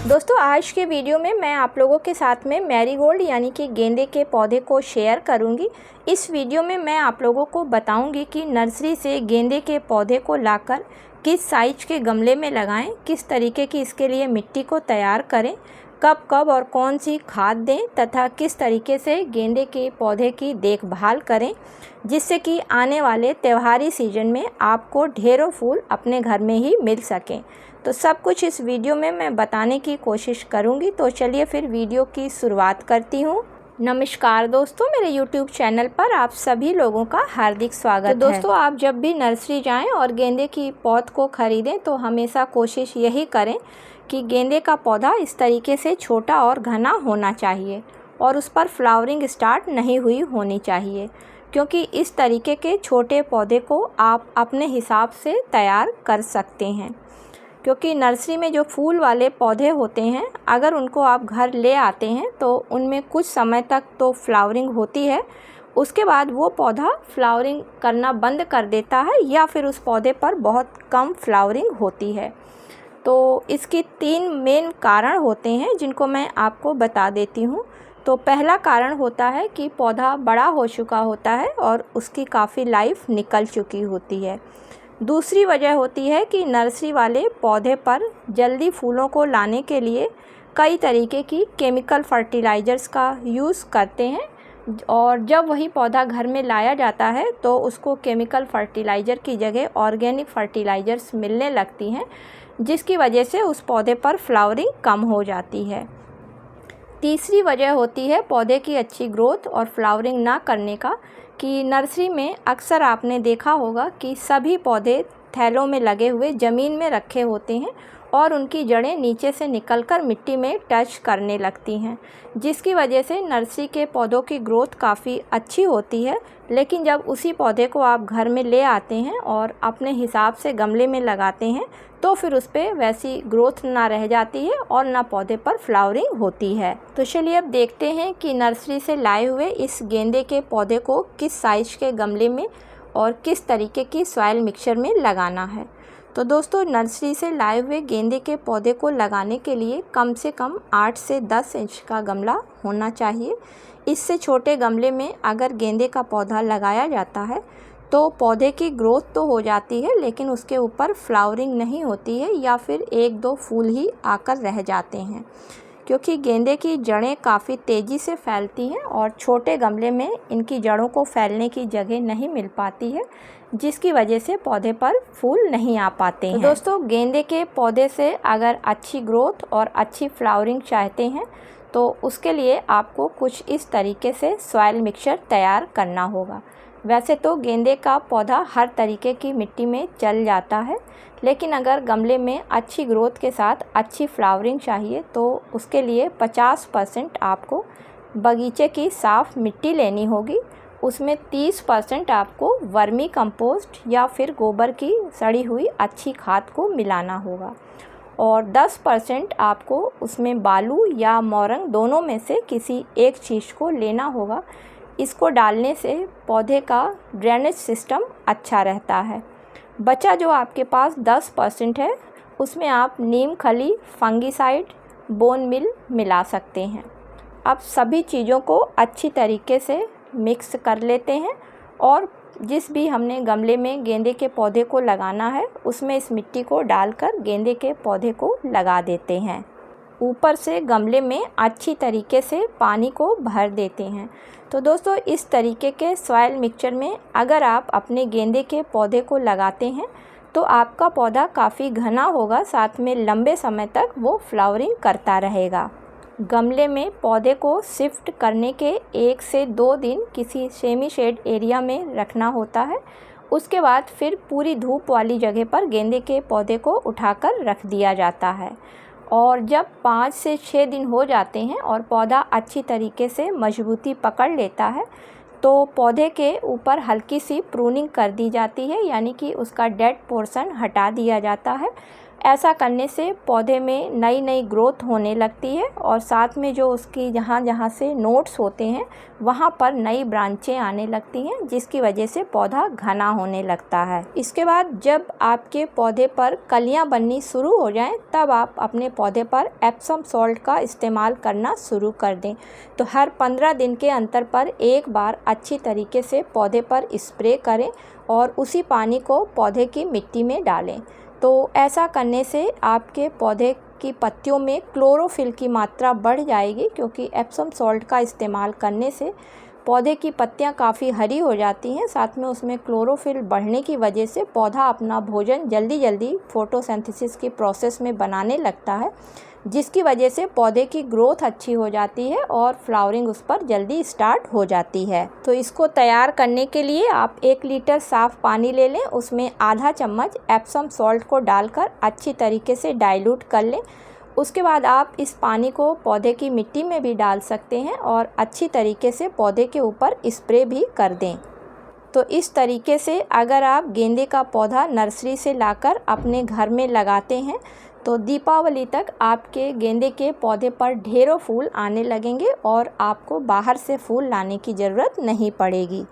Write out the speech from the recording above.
दोस्तों आज के वीडियो में मैं आप लोगों के साथ में मैरीगोल्ड यानी कि गेंदे के पौधे को शेयर करूंगी। इस वीडियो में मैं आप लोगों को बताऊंगी कि नर्सरी से गेंदे के पौधे को लाकर किस साइज के गमले में लगाएं, किस तरीके की इसके लिए मिट्टी को तैयार करें, कब कब और कौन सी खाद दें तथा किस तरीके से गेंदे के पौधे की देखभाल करें जिससे कि आने वाले त्योहारी सीजन में आपको ढेरों फूल अपने घर में ही मिल सकें। तो सब कुछ इस वीडियो में मैं बताने की कोशिश करूंगी। तो चलिए फिर वीडियो की शुरुआत करती हूँ। नमस्कार दोस्तों, मेरे YouTube चैनल पर आप सभी लोगों का हार्दिक स्वागत है। दोस्तों आप जब भी नर्सरी जाएं और गेंदे की पौध को ख़रीदें तो हमेशा कोशिश यही करें कि गेंदे का पौधा इस तरीके से छोटा और घना होना चाहिए और उस पर फ्लावरिंग स्टार्ट नहीं हुई होनी चाहिए, क्योंकि इस तरीके के छोटे पौधे को आप अपने हिसाब से तैयार कर सकते हैं। क्योंकि नर्सरी में जो फूल वाले पौधे होते हैं, अगर उनको आप घर ले आते हैं तो उनमें कुछ समय तक तो फ्लावरिंग होती है, उसके बाद वो पौधा फ्लावरिंग करना बंद कर देता है या फिर उस पौधे पर बहुत कम फ्लावरिंग होती है। तो इसकी 3 मेन कारण होते हैं जिनको मैं आपको बता देती हूँ। तो पहला कारण होता है कि पौधा बड़ा हो चुका होता है और उसकी काफ़ी लाइफ निकल चुकी होती है। दूसरी वजह होती है कि नर्सरी वाले पौधे पर जल्दी फूलों को लाने के लिए कई तरीके की केमिकल फर्टिलाइज़र्स का यूज़ करते हैं और जब वही पौधा घर में लाया जाता है तो उसको केमिकल फर्टिलाइज़र की जगह ऑर्गेनिक फर्टिलाइज़र्स मिलने लगती हैं, जिसकी वजह से उस पौधे पर फ्लावरिंग कम हो जाती है। तीसरी वजह होती है पौधे की अच्छी ग्रोथ और फ्लावरिंग ना करने का, कि नर्सरी में अक्सर आपने देखा होगा कि सभी पौधे थैलों में लगे हुए ज़मीन में रखे होते हैं और उनकी जड़ें नीचे से निकलकर मिट्टी में टच करने लगती हैं, जिसकी वजह से नर्सरी के पौधों की ग्रोथ काफ़ी अच्छी होती है। लेकिन जब उसी पौधे को आप घर में ले आते हैं और अपने हिसाब से गमले में लगाते हैं तो फिर उस पर वैसी ग्रोथ ना रह जाती है और ना पौधे पर फ्लावरिंग होती है। तो चलिए अब देखते हैं कि नर्सरी से लाए हुए इस गेंदे के पौधे को किस साइज के गमले में और किस तरीके की सॉइल मिक्सचर में लगाना है। तो दोस्तों नर्सरी से लाए हुए गेंदे के पौधे को लगाने के लिए कम से कम 8 से 10 इंच का गमला होना चाहिए। इससे छोटे गमले में अगर गेंदे का पौधा लगाया जाता है तो पौधे की ग्रोथ तो हो जाती है लेकिन उसके ऊपर फ्लावरिंग नहीं होती है या फिर 1-2 फूल ही आकर रह जाते हैं, क्योंकि गेंदे की जड़ें काफ़ी तेज़ी से फैलती हैं और छोटे गमले में इनकी जड़ों को फैलने की जगह नहीं मिल पाती है, जिसकी वजह से पौधे पर फूल नहीं आ पाते हैं। तो दोस्तों गेंदे के पौधे से अगर अच्छी ग्रोथ और अच्छी फ्लावरिंग चाहते हैं तो उसके लिए आपको कुछ इस तरीके से सॉइल मिक्सचर तैयार करना होगा। वैसे तो गेंदे का पौधा हर तरीके की मिट्टी में चल जाता है, लेकिन अगर गमले में अच्छी ग्रोथ के साथ अच्छी फ्लावरिंग चाहिए तो उसके लिए 50% आपको बगीचे की साफ़ मिट्टी लेनी होगी। उसमें 30% आपको वर्मी कंपोस्ट या फिर गोबर की सड़ी हुई अच्छी खाद को मिलाना होगा और 10% आपको उसमें बालू या मोरंग दोनों में से किसी एक चीज़ को लेना होगा। इसको डालने से पौधे का ड्रेनेज सिस्टम अच्छा रहता है। बचा जो आपके पास 10% है उसमें आप नीम खली, फंगीसाइड, बोन मिल मिला सकते हैं। अब सभी चीज़ों को अच्छी तरीके से मिक्स कर लेते हैं और जिस भी हमने गमले में गेंदे के पौधे को लगाना है उसमें इस मिट्टी को डालकर गेंदे के पौधे को लगा देते हैं। ऊपर से गमले में अच्छी तरीके से पानी को भर देते हैं। तो दोस्तों इस तरीके के सॉइल मिक्सचर में अगर आप अपने गेंदे के पौधे को लगाते हैं तो आपका पौधा काफ़ी घना होगा, साथ में लंबे समय तक वो फ्लावरिंग करता रहेगा। गमले में पौधे को शिफ्ट करने के 1 से 2 दिन किसी सेमी शेड एरिया में रखना होता है। उसके बाद फिर पूरी धूप वाली जगह पर गेंदे के पौधे को उठाकर रख दिया जाता है और जब 5 से 6 दिन हो जाते हैं और पौधा अच्छी तरीके से मजबूती पकड़ लेता है तो पौधे के ऊपर हल्की सी प्रूनिंग कर दी जाती है, यानी कि उसका डेड पोर्शन हटा दिया जाता है। ऐसा करने से पौधे में नई नई ग्रोथ होने लगती है और साथ में जो उसकी जहाँ जहाँ से नोड्स होते हैं वहाँ पर नई ब्रांचें आने लगती हैं, जिसकी वजह से पौधा घना होने लगता है। इसके बाद जब आपके पौधे पर कलियाँ बननी शुरू हो जाएं, तब आप अपने पौधे पर एप्सम सॉल्ट का इस्तेमाल करना शुरू कर दें। तो हर 15 दिन के अंतर पर एक बार अच्छी तरीके से पौधे पर स्प्रे करें और उसी पानी को पौधे की मिट्टी में डालें। तो ऐसा करने से आपके पौधे की पत्तियों में क्लोरोफिल की मात्रा बढ़ जाएगी, क्योंकि एप्सम सॉल्ट का इस्तेमाल करने से पौधे की पत्तियां काफ़ी हरी हो जाती हैं। साथ में उसमें क्लोरोफिल बढ़ने की वजह से पौधा अपना भोजन जल्दी जल्दी फोटोसिंथेसिस की प्रोसेस में बनाने लगता है, जिसकी वजह से पौधे की ग्रोथ अच्छी हो जाती है और फ्लावरिंग उस पर जल्दी स्टार्ट हो जाती है। तो इसको तैयार करने के लिए आप 1 लीटर साफ़ पानी ले लें, उसमें आधा चम्मच एप्सम सॉल्ट को डालकर अच्छी तरीके से डाइल्यूट कर लें। उसके बाद आप इस पानी को पौधे की मिट्टी में भी डाल सकते हैं और अच्छी तरीके से पौधे के ऊपर स्प्रे भी कर दें। तो इस तरीके से अगर आप गेंदे का पौधा नर्सरी से लाकर अपने घर में लगाते हैं तो दीपावली तक आपके गेंदे के पौधे पर ढेरों फूल आने लगेंगे और आपको बाहर से फूल लाने की ज़रूरत नहीं पड़ेगी।